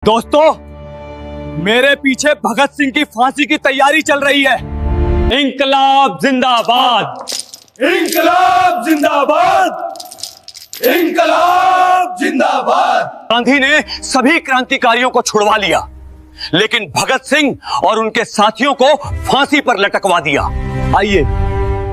दोस्तों, मेरे पीछे भगत सिंह की फांसी की तैयारी चल रही है। इंकलाब जिंदाबाद, इंकलाब जिंदाबाद, इंकलाब जिंदाबाद। गांधी ने सभी क्रांतिकारियों को छुड़वा लिया, लेकिन भगत सिंह और उनके साथियों को फांसी पर लटकवा दिया। आइए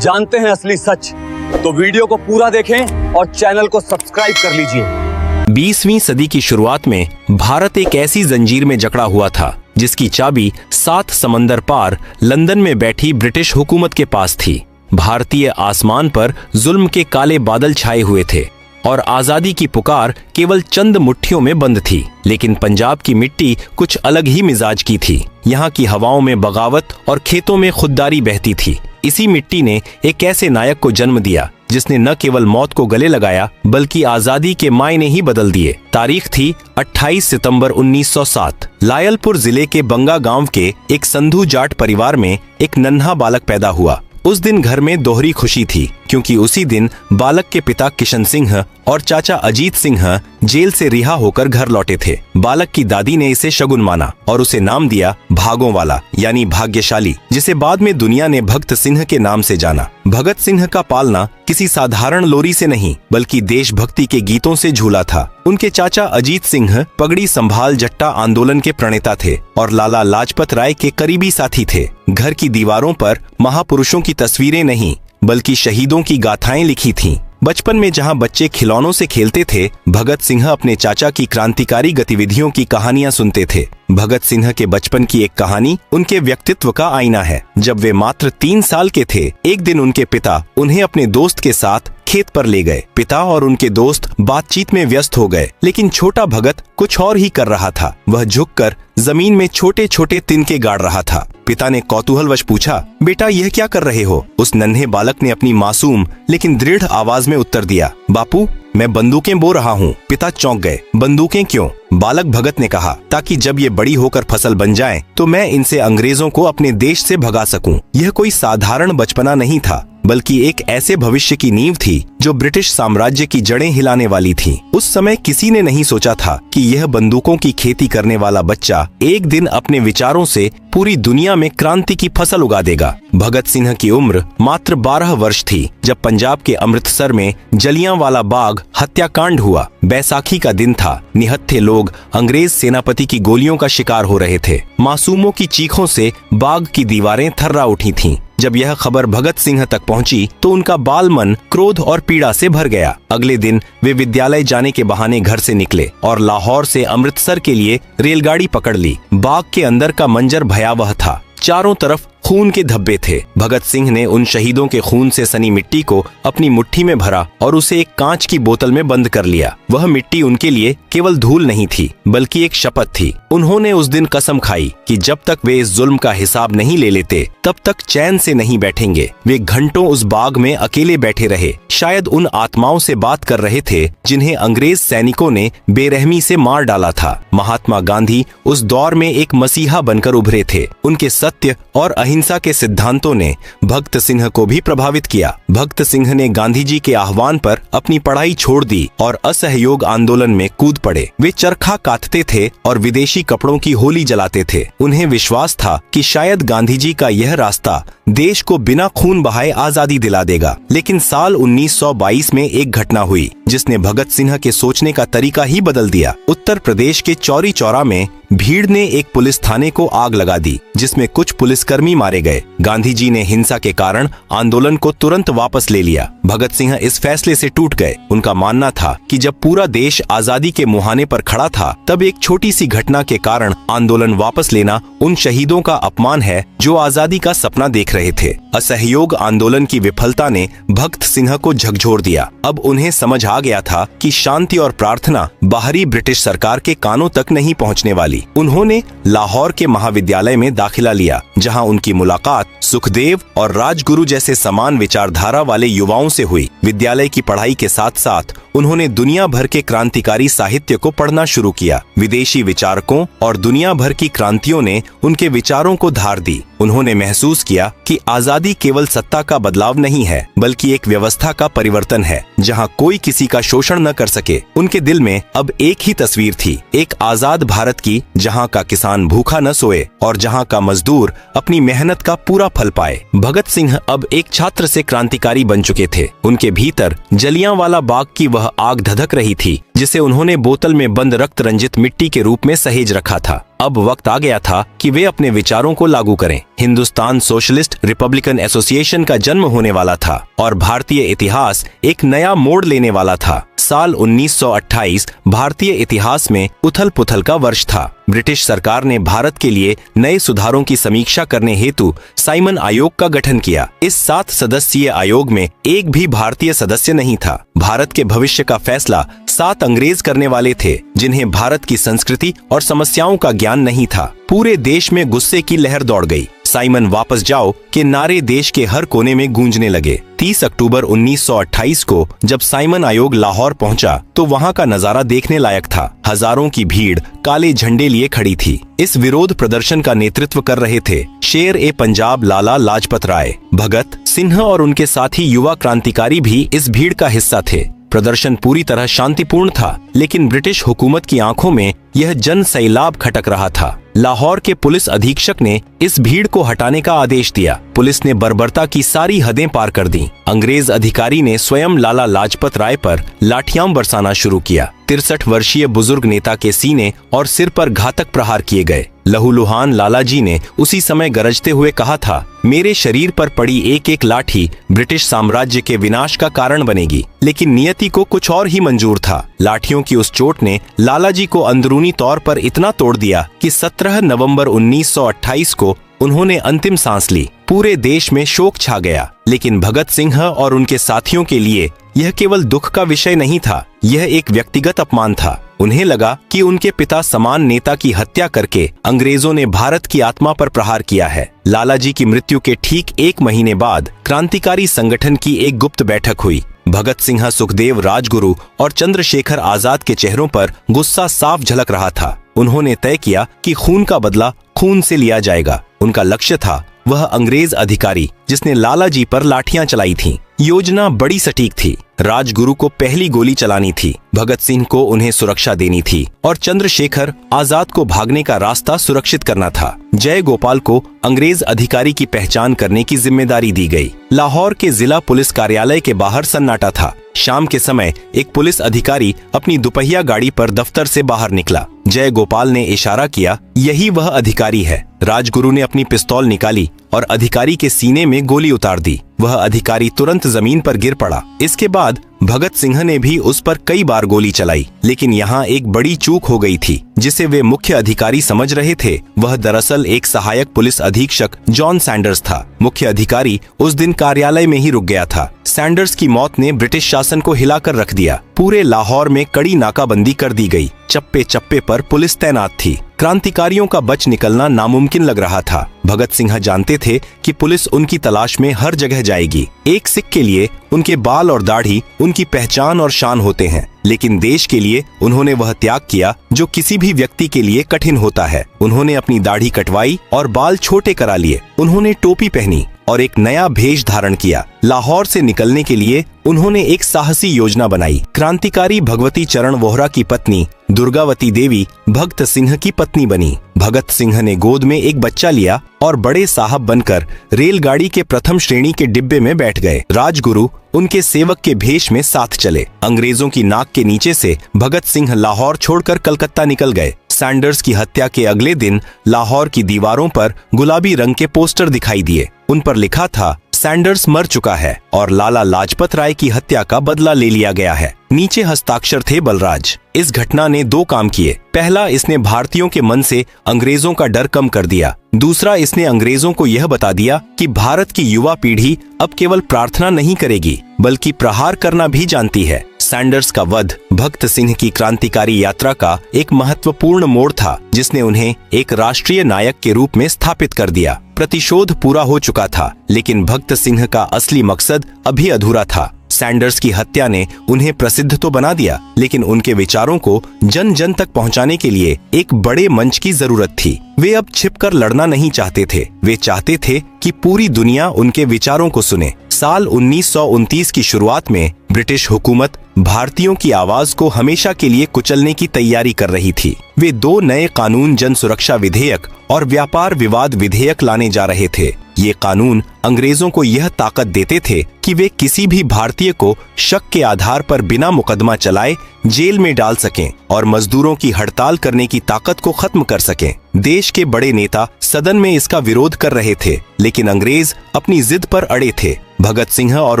जानते हैं असली सच। तो वीडियो को पूरा देखें और चैनल को सब्सक्राइब कर लीजिए। 20वीं सदी की शुरुआत में भारत एक ऐसी जंजीर में जकड़ा हुआ था जिसकी चाबी 7 समंदर पार लंदन में बैठी ब्रिटिश हुकूमत के पास थी। भारतीय आसमान पर जुल्म के काले बादल छाए हुए थे और आजादी की पुकार केवल चंद मुट्ठियों में बंद थी। लेकिन पंजाब की मिट्टी कुछ अलग ही मिजाज की थी। यहाँ की हवाओं में बगावत और खेतों में खुददारी बहती थी। इसी मिट्टी ने एक ऐसे नायक को जन्म दिया जिसने न केवल मौत को गले लगाया बल्कि आजादी के मायने ही बदल दिए। तारीख थी 28 सितंबर 1907। लायलपुर जिले के बंगा गांव के एक संधू जाट परिवार में एक नन्हा बालक पैदा हुआ। उस दिन घर में दोहरी खुशी थी क्योंकि उसी दिन बालक के पिता किशन सिंह और चाचा अजीत सिंह जेल से रिहा होकर घर लौटे थे। बालक की दादी ने इसे शगुन माना और उसे नाम दिया भागों वाला यानी भाग्यशाली, जिसे बाद में दुनिया ने भगत सिंह के नाम से जाना। भगत सिंह का पालना किसी साधारण लोरी से नहीं बल्कि देशभक्ति के गीतों से झूला था। उनके चाचा अजीत सिंह पगड़ी संभाल जट्टा आंदोलन के प्रणेता थे और लाला लाजपत राय के करीबी साथी थे। घर की दीवारों पर महापुरुषों की तस्वीरें नहीं बल्कि शहीदों की गाथाएं लिखी थीं। बचपन में जहां बच्चे खिलौनों से खेलते थे, भगत सिंह अपने चाचा की क्रांतिकारी गतिविधियों की कहानियां सुनते थे। भगत सिंह के बचपन की एक कहानी उनके व्यक्तित्व का आईना है। जब वे मात्र 3 साल के थे, एक दिन उनके पिता उन्हें अपने दोस्त के साथ खेत पर ले गए। पिता और उनके दोस्त बातचीत में व्यस्त हो गए, लेकिन छोटा भगत कुछ और ही कर रहा था। वह झुककर जमीन में छोटे छोटे तिनके गाड़ रहा था। पिता ने कौतूहलवश पूछा, बेटा यह क्या कर रहे हो? उस नन्हे बालक ने अपनी मासूम लेकिन दृढ़ आवाज में उत्तर दिया, बापू मैं बंदूकें बो रहा हूँ। पिता चौंक गए। बंदूकें क्यों? बालक भगत ने कहा, ताकि जब ये बड़ी होकर फसल बन जाएं, तो मैं इनसे अंग्रेजों को अपने देश से भगा सकूं। यह कोई साधारण बचपना नहीं था बल्कि एक ऐसे भविष्य की नींव थी जो ब्रिटिश साम्राज्य की जड़ें हिलाने वाली थी। उस समय किसी ने नहीं सोचा था कि यह बंदूकों की खेती करने वाला बच्चा एक दिन अपने विचारों से पूरी दुनिया में क्रांति की फसल उगा देगा। भगत सिंह की उम्र मात्र 12 वर्ष थी जब पंजाब के अमृतसर में जलियांवाला बाग हत्याकांड हुआ। बैसाखी का दिन था। निहत्थे लोग अंग्रेज सेनापति की गोलियों का शिकार हो रहे थे। मासूमों की चीखों से बाग की दीवारें थर्रा उठी थीं। जब यह खबर भगत सिंह तक पहुंची तो उनका बाल मन क्रोध और पीड़ा से भर गया। अगले दिन वे विद्यालय जाने के बहाने घर से निकले और लाहौर से अमृतसर के लिए रेलगाड़ी पकड़ ली। बाग के अंदर का मंजर भयावह था। चारों तरफ खून के धब्बे थे। भगत सिंह ने उन शहीदों के खून से सनी मिट्टी को अपनी मुट्ठी में भरा और उसे एक कांच की बोतल में बंद कर लिया। वह मिट्टी उनके लिए केवल धूल नहीं थी बल्कि एक शपथ थी। उन्होंने उस दिन कसम खाई कि जब तक वे इस जुल्म का हिसाब नहीं ले लेते तब तक चैन से नहीं बैठेंगे। वे घंटों उस बाग में अकेले बैठे रहे, शायद उन आत्माओं से बात कर रहे थे जिन्हें अंग्रेज सैनिकों ने बेरहमी से मार डाला था। महात्मा गांधी उस दौर में एक मसीहा बनकर उभरे थे। उनके सत्य और अहिंसा के सिद्धांतों ने भगत सिंह को भी प्रभावित किया। भगत सिंह ने गांधी जी के आह्वान पर अपनी पढ़ाई छोड़ दी और असहयोग आंदोलन में कूद पड़े। वे चरखा काटते थे और विदेशी कपड़ों की होली जलाते थे। उन्हें विश्वास था कि शायद गांधी जी का यह रास्ता देश को बिना खून बहाए आजादी दिला देगा। लेकिन साल 1922 में एक घटना हुई जिसने भगत सिंह के सोचने का तरीका ही बदल दिया। उत्तर प्रदेश के चौरी चौरा में भीड़ ने एक पुलिस थाने को आग लगा दी जिसमें कुछ पुलिसकर्मी मारे गए। गांधी जी ने हिंसा के कारण आंदोलन को तुरंत वापस ले लिया। भगत सिंह इस फैसले से टूट गए। उनका मानना था कि जब पूरा देश आजादी के मुहाने पर खड़ा था तब एक छोटी सी घटना के कारण आंदोलन वापस लेना उन शहीदों का अपमान है जो आजादी का सपना देख रहे थे। असहयोग आंदोलन की विफलता ने भगत सिंह को झकझोर दिया। अब उन्हें समझ आ गया था कि शांति और प्रार्थना बाहरी ब्रिटिश सरकार के कानों तक नहीं पहुंचने वाली। उन्होंने लाहौर के महाविद्यालय में दाखिला लिया जहां उनकी मुलाकात सुखदेव और राजगुरु जैसे समान विचारधारा वाले युवाओं से हुई। विद्यालय की पढ़ाई के साथ साथ उन्होंने दुनिया भर के क्रांतिकारी साहित्य को पढ़ना शुरू किया। विदेशी विचारकों और दुनिया भर की क्रांतियों ने उनके विचारों को धार दी। उन्होंने महसूस किया कि आजादी केवल सत्ता का बदलाव नहीं है, बल्कि एक व्यवस्था का परिवर्तन है जहां कोई किसी का शोषण न कर सके। उनके दिल में अब एक ही तस्वीर थी, एक आजाद भारत की, जहां का किसान भूखा न सोए और जहां का मजदूर अपनी मेहनत का पूरा फल पाए। भगत सिंह अब एक छात्र से क्रांतिकारी बन चुके थे। उनके भीतर जलियांवाला बाग की वह आग धधक रही थी जिसे उन्होंने बोतल में बंद रक्त रंजित मिट्टी के रूप में सहेज रखा था। अब वक्त आ गया था कि वे अपने विचारों को लागू करें। हिंदुस्तान सोशलिस्ट रिपब्लिकन एसोसिएशन का जन्म होने वाला था और भारतीय इतिहास एक नया मोड़ लेने वाला था। साल 1928 भारतीय इतिहास में उथल पुथल का वर्ष था। ब्रिटिश सरकार ने भारत के लिए नए सुधारों की समीक्षा करने हेतु साइमन आयोग का गठन किया। इस 7 सदस्यीय आयोग में एक भी भारतीय सदस्य नहीं था। भारत के भविष्य का फैसला 7 अंग्रेज करने वाले थे, जिन्हें भारत की संस्कृति और समस्याओं का ज्ञान नहीं था। पूरे देश में गुस्से की लहर दौड़ गई। साइमन वापस जाओ के नारे देश के हर कोने में गूंजने लगे। 30 अक्टूबर 1928 को जब साइमन आयोग लाहौर पहुंचा तो वहां का नजारा देखने लायक था। हजारों की भीड़ काले झंडे लिए खड़ी थी। इस विरोध प्रदर्शन का नेतृत्व कर रहे थे शेर ए पंजाब लाला लाजपत राय। भगत सिंह और उनके साथी युवा क्रांतिकारी भी इस भीड़ का हिस्सा थे। प्रदर्शन पूरी तरह शांतिपूर्ण था, लेकिन ब्रिटिश हुकूमत की आंखों में यह जन सैलाब खटक रहा था। लाहौर के पुलिस अधीक्षक ने इस भीड़ को हटाने का आदेश दिया। पुलिस ने बर्बरता की सारी हदें पार कर दी। अंग्रेज अधिकारी ने स्वयं लाला लाजपत राय पर लाठियां बरसाना शुरू किया। 63 वर्षीय बुजुर्ग नेता के सीने और सिर पर घातक प्रहार किए गए। लहूलुहान लाला जी ने उसी समय गरजते हुए कहा था, मेरे शरीर पर पड़ी एक एक लाठी ब्रिटिश साम्राज्य के विनाश का कारण बनेगी। लेकिन नियति को कुछ और ही मंजूर था। लाठियों की उस चोट ने लाला जी को अंदरूनी तौर पर इतना तोड़ दिया कि 17 नवंबर 1928 को उन्होंने अंतिम सांस ली। पूरे देश में शोक छा गया। लेकिन भगत सिंह और उनके साथियों के लिए यह केवल दुख का विषय नहीं था, यह एक व्यक्तिगत अपमान था। उन्हें लगा कि उनके पिता समान नेता की हत्या करके अंग्रेजों ने भारत की आत्मा पर प्रहार किया है। लाला जी की मृत्यु के ठीक 1 महीने बाद क्रांतिकारी संगठन की एक गुप्त बैठक हुई। भगत सिंह, सुखदेव, राजगुरु और चंद्रशेखर आजाद के चेहरों पर गुस्सा साफ झलक रहा था। उन्होंने तय किया कि खून का बदला खून से लिया जाएगा। उनका लक्ष्य था वह अंग्रेज अधिकारी जिसने लाला जी पर लाठियां चलाई थीं। योजना बड़ी सटीक थी। राजगुरु को पहली गोली चलानी थी, भगत सिंह को उन्हें सुरक्षा देनी थी और चंद्रशेखर आजाद को भागने का रास्ता सुरक्षित करना था। जय गोपाल को अंग्रेज अधिकारी की पहचान करने की जिम्मेदारी दी गई। लाहौर के जिला पुलिस कार्यालय के बाहर सन्नाटा था। शाम के समय एक पुलिस अधिकारी अपनी दुपहिया गाड़ी पर दफ्तर से बाहर निकला। जय गोपाल ने इशारा किया, यही वह अधिकारी है। राजगुरु ने अपनी पिस्तौल निकाली और अधिकारी के सीने में गोली उतार दी। वह अधिकारी तुरंत जमीन पर गिर पड़ा। इसके बाद भगत सिंह ने भी उस पर कई बार गोली चलाई, लेकिन यहाँ एक बड़ी चूक हो गई थी। जिसे वे मुख्य अधिकारी समझ रहे थे, वह दरअसल एक सहायक पुलिस अधीक्षक जॉन सैंडर्स था। मुख्य अधिकारी उस दिन कार्यालय में ही रुक गया था। सैंडर्स की मौत ने ब्रिटिश शासन को हिलाकर रख दिया। पूरे लाहौर में कड़ी नाकाबंदी कर दी गई। चप्पे चप्पे पर पुलिस तैनात थी। क्रांतिकारियों का बच निकलना नामुमकिन लग रहा था। भगत सिंह जानते थे कि पुलिस उनकी तलाश में हर जगह जाएगी। एक सिख के लिए उनके बाल और दाढ़ी उनकी पहचान और शान होते हैं, लेकिन देश के लिए उन्होंने वह त्याग किया जो किसी भी व्यक्ति के लिए कठिन होता है। उन्होंने अपनी दाढ़ी कटवाई और बाल छोटे करा लिए। उन्होंने टोपी पहनी और एक नया भेष धारण किया। लाहौर से निकलने के लिए उन्होंने एक साहसी योजना बनाई। क्रांतिकारी भगवती चरण वोहरा की पत्नी दुर्गावती देवी भगत सिंह की पत्नी बनी। भगत सिंह ने गोद में एक बच्चा लिया और बड़े साहब बनकर रेलगाड़ी के प्रथम श्रेणी के डिब्बे में बैठ गए। राजगुरु उनके सेवक के भेष में साथ चले। अंग्रेजों की नाक के नीचे से भगत सिंह लाहौर छोड़कर कलकत्ता निकल गए। सैंडर्स की हत्या के अगले दिन लाहौर की दीवारों पर गुलाबी रंग के पोस्टर दिखाई दिए। उन पर लिखा था, सैंडर्स मर चुका है और लाला लाजपत राय की हत्या का बदला ले लिया गया है। नीचे हस्ताक्षर थे बलराज। इस घटना ने 2 काम किए। पहला, इसने भारतीयों के मन से अंग्रेजों का डर कम कर दिया। दूसरा, इसने अंग्रेजों को यह बता दिया कि भारत की युवा पीढ़ी अब केवल प्रार्थना नहीं करेगी बल्कि प्रहार करना भी जानती है। सैंडर्स का वध भगत सिंह की क्रांतिकारी यात्रा का एक महत्वपूर्ण मोड़ था, जिसने उन्हें एक राष्ट्रीय नायक के रूप में स्थापित कर दिया। प्रतिशोध पूरा हो चुका था, लेकिन भगत सिंह का असली मकसद अभी अधूरा था। सैंडर्स की हत्या ने उन्हें प्रसिद्ध तो बना दिया, लेकिन उनके विचारों को जन जन तक पहुंचाने के लिए एक बड़े मंच की जरूरत थी। वे अब छिपकर लड़ना नहीं चाहते थे, वे चाहते थे कि पूरी दुनिया उनके विचारों को सुने। साल 1929 की शुरुआत में ब्रिटिश हुकूमत भारतीयों की आवाज को हमेशा के लिए कुचलने की तैयारी कर रही थी। वे 2 नए कानून, जन सुरक्षा विधेयक और व्यापार विवाद विधेयक लाने जा रहे थे। ये कानून अंग्रेजों को यह ताकत देते थे कि वे किसी भी भारतीय को शक के आधार पर बिना मुकदमा चलाए जेल में डाल सकें और मजदूरों की हड़ताल करने की ताकत को खत्म कर सकें। देश के बड़े नेता सदन में इसका विरोध कर रहे थे, लेकिन अंग्रेज अपनी जिद पर अड़े थे। भगत सिंह और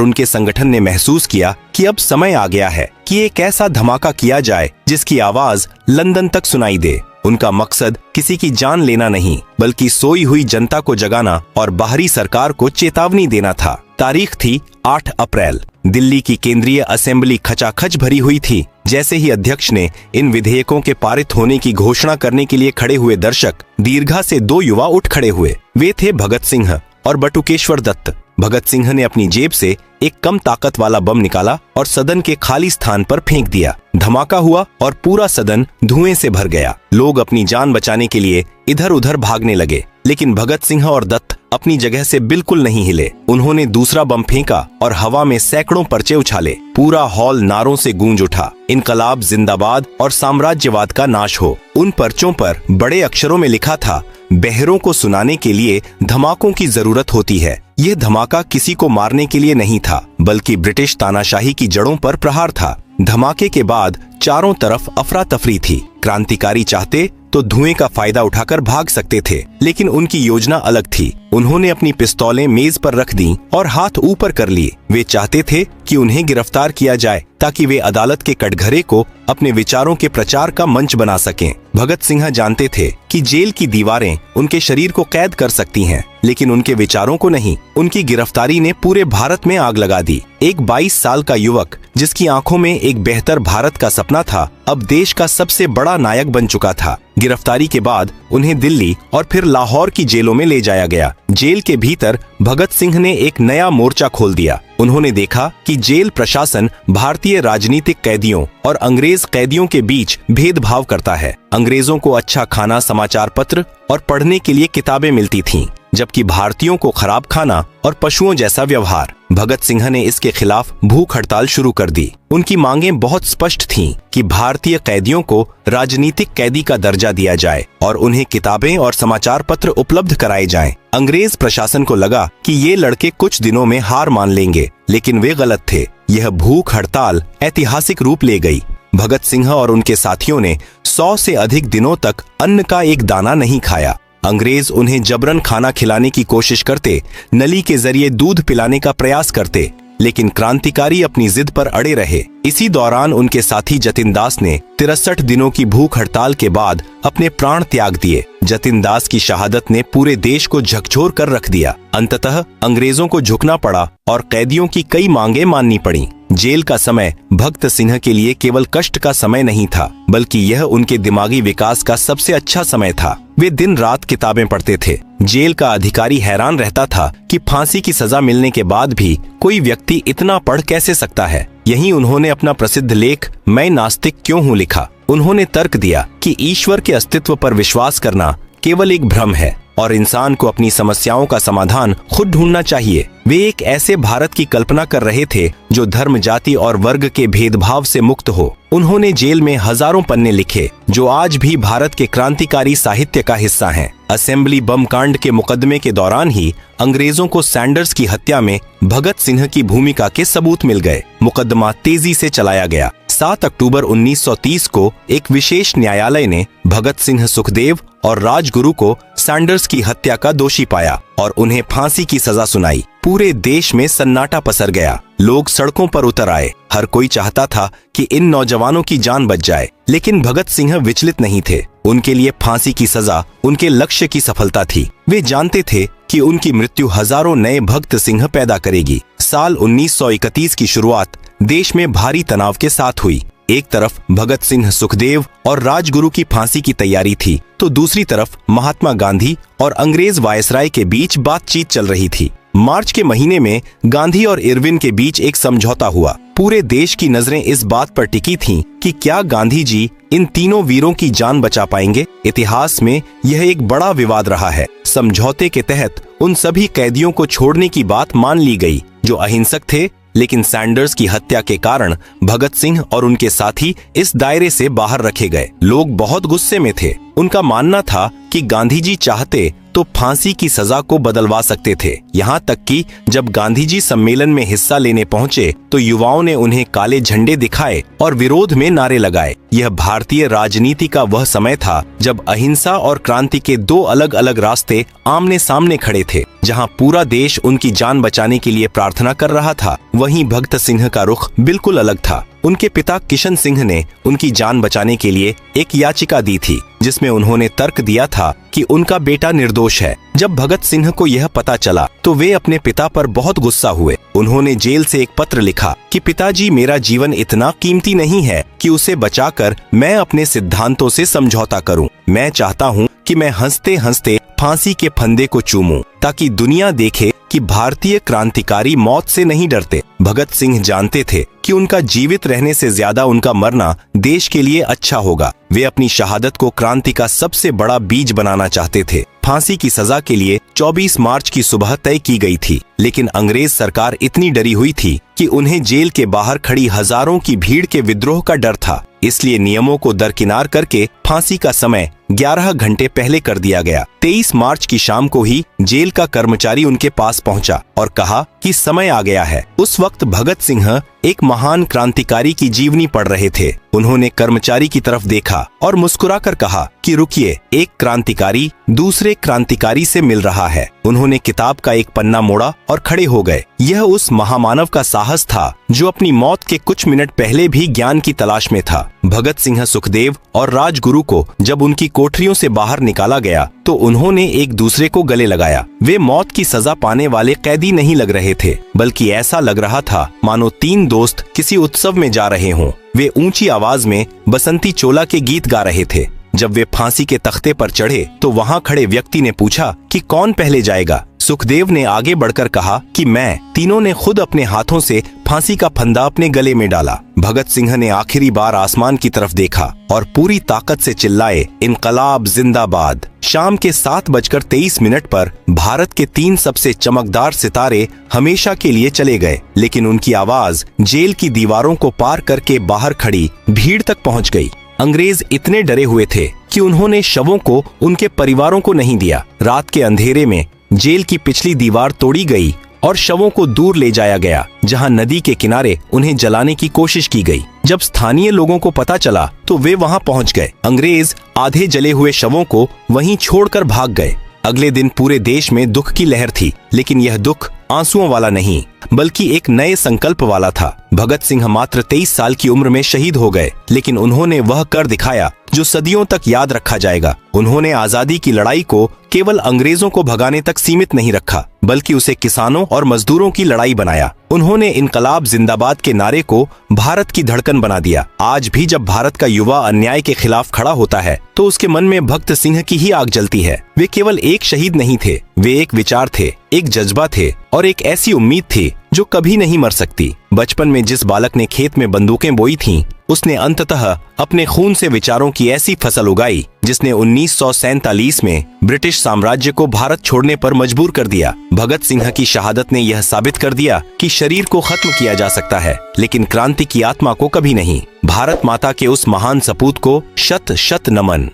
उनके संगठन ने महसूस किया कि अब समय आ गया है कि एक ऐसा धमाका किया जाए जिसकी आवाज लंदन तक सुनाई दे। उनका मकसद किसी की जान लेना नहीं, बल्कि सोई हुई जनता को जगाना और बाहरी सरकार को चेतावनी देना था। तारीख थी 8 अप्रैल। दिल्ली की केंद्रीय असेंबली खचाखच भरी हुई थी। जैसे ही अध्यक्ष ने इन विधेयकों के पारित होने की घोषणा करने के लिए खड़े हुए दर्शक दीर्घा से 2 युवा उठ खड़े हुए। वे थे भगत सिंह और बटुकेश्वर दत्त। भगत सिंह ने अपनी जेब से एक कम ताकत वाला बम निकाला और सदन के खाली स्थान पर फेंक दिया। धमाका हुआ और पूरा सदन धुएं से भर गया। लोग अपनी जान बचाने के लिए इधर उधर भागने लगे, लेकिन भगत सिंह और दत्त अपनी जगह से बिल्कुल नहीं हिले। उन्होंने दूसरा बम फेंका और हवा में सैकड़ों पर्चे उछाले। पूरा हॉल नारों से गूंज उठा, इनकलाब जिंदाबाद और साम्राज्यवाद का नाश हो। उन पर्चों पर बड़े अक्षरों में लिखा था, बहरों को सुनाने के लिए धमाकों की जरूरत होती है। यह धमाका किसी को मारने के लिए नहीं था, बल्कि ब्रिटिश तानाशाही की जड़ों पर प्रहार था। धमाके के बाद चारों तरफ अफरा तफरी थी। क्रांतिकारी चाहते तो धुएं का फायदा उठाकर भाग सकते थे, लेकिन उनकी योजना अलग थी। उन्होंने अपनी पिस्तौलें मेज पर रख दी और हाथ ऊपर कर लिए। वे चाहते थे कि उन्हें गिरफ्तार किया जाए ताकि वे अदालत के कटघरे को अपने विचारों के प्रचार का मंच बना सकें। भगत सिंह जानते थे कि जेल की दीवारें उनके शरीर को कैद कर सकती हैं, लेकिन उनके विचारों को नहीं। उनकी गिरफ्तारी ने पूरे भारत में आग लगा दी। एक 22 साल का युवक जिसकी आंखों में एक बेहतर भारत का सपना था, अब देश का सबसे बड़ा नायक बन चुका था। गिरफ्तारी के बाद उन्हें दिल्ली और फिर लाहौर की जेलों में ले जाया गया। जेल के भीतर भगत सिंह ने एक नया मोर्चा खोल दिया। उन्होंने देखा कि जेल प्रशासन भारतीय राजनीतिक कैदियों और अंग्रेज कैदियों के बीच भेदभाव करता है। अंग्रेजों को अच्छा खाना, समाचार पत्र और पढ़ने के लिए किताबें मिलती थीं, जबकि भारतीयों को खराब खाना और पशुओं जैसा व्यवहार। भगत सिंह ने इसके खिलाफ भूख हड़ताल शुरू कर दी। उनकी मांगें बहुत स्पष्ट थीं कि भारतीय कैदियों को राजनीतिक कैदी का दर्जा दिया जाए और उन्हें किताबें और समाचार पत्र उपलब्ध कराए जाएं। अंग्रेज प्रशासन को लगा कि ये लड़के कुछ दिनों में हार मान लेंगे, लेकिन वे गलत थे। यह भूख हड़ताल ऐतिहासिक रूप ले गई। भगत सिंह और उनके साथियों ने 100 से अधिक दिनों तक अन्न का एक दाना नहीं खाया। अंग्रेज उन्हें जबरन खाना खिलाने की कोशिश करते, नली के जरिए दूध पिलाने का प्रयास करते, लेकिन क्रांतिकारी अपनी जिद पर अड़े रहे। इसी दौरान उनके साथी जतिन दास ने 63 दिनों की भूख हड़ताल के बाद अपने प्राण त्याग दिए। जतिन दास की शहादत ने पूरे देश को झकझोर कर रख दिया। अंततः अंग्रेजों को झुकना पड़ा और कैदियों की कई मांगें माननी पड़ी। जेल का समय भगत सिंह के लिए केवल कष्ट का समय नहीं था, बल्कि यह उनके दिमागी विकास का सबसे अच्छा समय था। वे दिन रात किताबें पढ़ते थे। जेल का अधिकारी हैरान रहता था कि फांसी की सजा मिलने के बाद भी कोई व्यक्ति इतना पढ़ कैसे सकता है। यहीं उन्होंने अपना प्रसिद्ध लेख मैं नास्तिक क्यों हूँ लिखा। उन्होंने तर्क दिया कि ईश्वर के अस्तित्व पर विश्वास करना केवल एक भ्रम है और इंसान को अपनी समस्याओं का समाधान खुद ढूंढना चाहिए। वे एक ऐसे भारत की कल्पना कर रहे थे जो धर्म, जाति और वर्ग के भेदभाव से मुक्त हो। उन्होंने जेल में हजारों पन्ने लिखे जो आज भी भारत के क्रांतिकारी साहित्य का हिस्सा हैं। असेंबली बम कांड के मुकदमे के दौरान ही अंग्रेजों को सैंडर्स की हत्या में भगत सिंह की भूमिका के सबूत मिल गए। मुकदमा तेजी से चलाया गया। 7 अक्टूबर 1930 को एक विशेष न्यायालय ने भगत सिंह, सुखदेव और राजगुरु को सैंडर्स की हत्या का दोषी पाया और उन्हें फांसी की सजा सुनाई। पूरे देश में सन्नाटा पसर गया। लोग सड़कों पर उतर आए। हर कोई चाहता था कि इन नौजवानों की जान बच जाए, लेकिन भगत सिंह विचलित नहीं थे। उनके लिए फांसी की सजा उनके लक्ष्य की सफलता थी। वे जानते थे कि उनकी मृत्यु हजारों नए भगत सिंह पैदा करेगी। साल 1931 की शुरुआत देश में भारी तनाव के साथ हुई। एक तरफ भगत सिंह, सुखदेव और राजगुरु की फांसी की तैयारी थी, तो दूसरी तरफ महात्मा गांधी और अंग्रेज वायसराय के बीच बातचीत चल रही थी। मार्च के महीने में गांधी और इरविन के बीच एक समझौता हुआ। पूरे देश की नजरें इस बात पर टिकी थीं कि क्या गांधी जी इन तीनों वीरों की जान बचा पाएंगे। इतिहास में यह एक बड़ा विवाद रहा है। समझौते के तहत उन सभी कैदियों को छोड़ने की बात मान ली गई जो अहिंसक थे, लेकिन सैंडर्स की हत्या के कारण भगत सिंह और उनके साथी इस दायरे से बाहर रखे गए। लोग बहुत गुस्से में थे। उनका मानना था कि गांधी जी चाहते तो फांसी की सजा को बदलवा सकते थे। यहाँ तक कि जब गांधी जी सम्मेलन में हिस्सा लेने पहुँचे तो युवाओं ने उन्हें काले झंडे दिखाए और विरोध में नारे लगाए। यह भारतीय राजनीति का वह समय था जब अहिंसा और क्रांति के दो अलग अलग रास्ते आमने सामने खड़े थे। जहाँ पूरा देश उनकी जान बचाने के लिए प्रार्थना कर रहा था, वहीं भगत सिंह का रुख बिल्कुल अलग था। उनके पिता किशन सिंह ने उनकी जान बचाने के लिए एक याचिका दी थी, जिसमें उन्होंने तर्क दिया था कि उनका बेटा निर्दोष है। जब भगत सिंह को यह पता चला तो वे अपने पिता पर बहुत गुस्सा हुए। उन्होंने जेल से एक पत्र लिखा कि पिताजी, मेरा जीवन इतना कीमती नहीं है कि उसे बचाकर मैं अपने सिद्धांतों से समझौता करूं। मैं चाहता हूं कि मैं हंसते हंसते फांसी के फंदे को चूमूं, ताकि दुनिया देखे कि भारतीय क्रांतिकारी मौत से नहीं डरते। भगत सिंह जानते थे कि उनका जीवित रहने से ज्यादा उनका मरना देश के लिए अच्छा होगा। वे अपनी शहादत को क्रांति का सबसे बड़ा बीज बनाना चाहते थे। फांसी की सजा के लिए 24 मार्च की सुबह तय की गई थी, लेकिन अंग्रेज सरकार इतनी डरी हुई थी कि उन्हें जेल के बाहर खड़ी हजारों की भीड़ के विद्रोह का डर था। इसलिए नियमों को दरकिनार करके फांसी का समय 11 घंटे पहले कर दिया गया। 23 मार्च की शाम को ही जेल का कर्मचारी उनके पास पहुंचा और कहा कि समय आ गया है। उस वक्त भगत सिंह एक महान क्रांतिकारी की जीवनी पढ़ रहे थे। उन्होंने कर्मचारी की तरफ देखा और मुस्कुराकर कहा कि रुकिए, एक क्रांतिकारी दूसरे क्रांतिकारी से मिल रहा है। उन्होंने किताब का एक पन्ना मोड़ा और खड़े हो गए। यह उस महामानव का साहस था जो अपनी मौत के कुछ मिनट पहले भी ज्ञान की तलाश में था। भगत सिंह, सुखदेव और राजगुरु को जब उनकी कोठरियों से बाहर निकाला गया तो उन्होंने एक दूसरे को गले लगाया। वे मौत की सजा पाने वाले कैदी नहीं लग रहे थे, बल्कि ऐसा लग रहा था मानो तीन दोस्त किसी उत्सव में जा रहे हों। वे ऊंची आवाज में बसंती चोला के गीत गा रहे थे। जब वे फांसी के तख्ते पर चढ़े तो वहां खड़े व्यक्ति ने पूछा कि कौन पहले जाएगा। सुखदेव ने आगे बढ़कर कहा कि मैं। तीनों ने खुद अपने हाथों से फांसी का फंदा अपने गले में डाला। भगत सिंह ने आखिरी बार आसमान की तरफ देखा और पूरी ताकत से चिल्लाए, इनकलाब जिंदाबाद। शाम के 7:23 पर भारत के 3 सबसे चमकदार सितारे हमेशा के लिए चले गए, लेकिन उनकी आवाज जेल की दीवारों को पार करके बाहर खड़ी भीड़ तक पहुंच गई। अंग्रेज इतने डरे हुए थे कि उन्होंने शवों को उनके परिवारों को नहीं दिया। रात के अंधेरे में जेल की पिछली दीवार तोड़ी गई और शवों को दूर ले जाया गया, जहां नदी के किनारे उन्हें जलाने की कोशिश की गई। जब स्थानीय लोगों को पता चला तो वे वहां पहुंच गए। अंग्रेज आधे जले हुए शवों को वहीं छोड़कर भाग गए। अगले दिन पूरे देश में दुख की लहर थी, लेकिन यह दुख आंसुओं वाला नहीं, बल्कि एक नए संकल्प वाला था। भगत सिंह मात्र 23 साल की उम्र में शहीद हो गए, लेकिन उन्होंने वह कर दिखाया जो सदियों तक याद रखा जाएगा। उन्होंने आजादी की लड़ाई को केवल अंग्रेजों को भगाने तक सीमित नहीं रखा, बल्कि उसे किसानों और मजदूरों की लड़ाई बनाया। उन्होंने इनकलाब जिंदाबाद के नारे को भारत की धड़कन बना दिया। आज भी जब भारत का युवा अन्याय के खिलाफ खड़ा होता है तो उसके मन में भगत सिंह की ही आग जलती है। वे केवल एक शहीद नहीं थे, वे एक विचार थे, एक जज्बा थे और एक ऐसी उम्मीद थी जो कभी नहीं मर सकती। बचपन में जिस बालक ने खेत में बंदूकें बोई थीं, उसने अंततः अपने खून से विचारों की ऐसी फसल उगाई जिसने 1947 में ब्रिटिश साम्राज्य को भारत छोड़ने पर मजबूर कर दिया। भगत सिंह की शहादत ने यह साबित कर दिया कि शरीर को खत्म किया जा सकता है, लेकिन क्रांति की आत्मा को कभी नहीं। भारत माता के उस महान सपूत को शत शत नमन।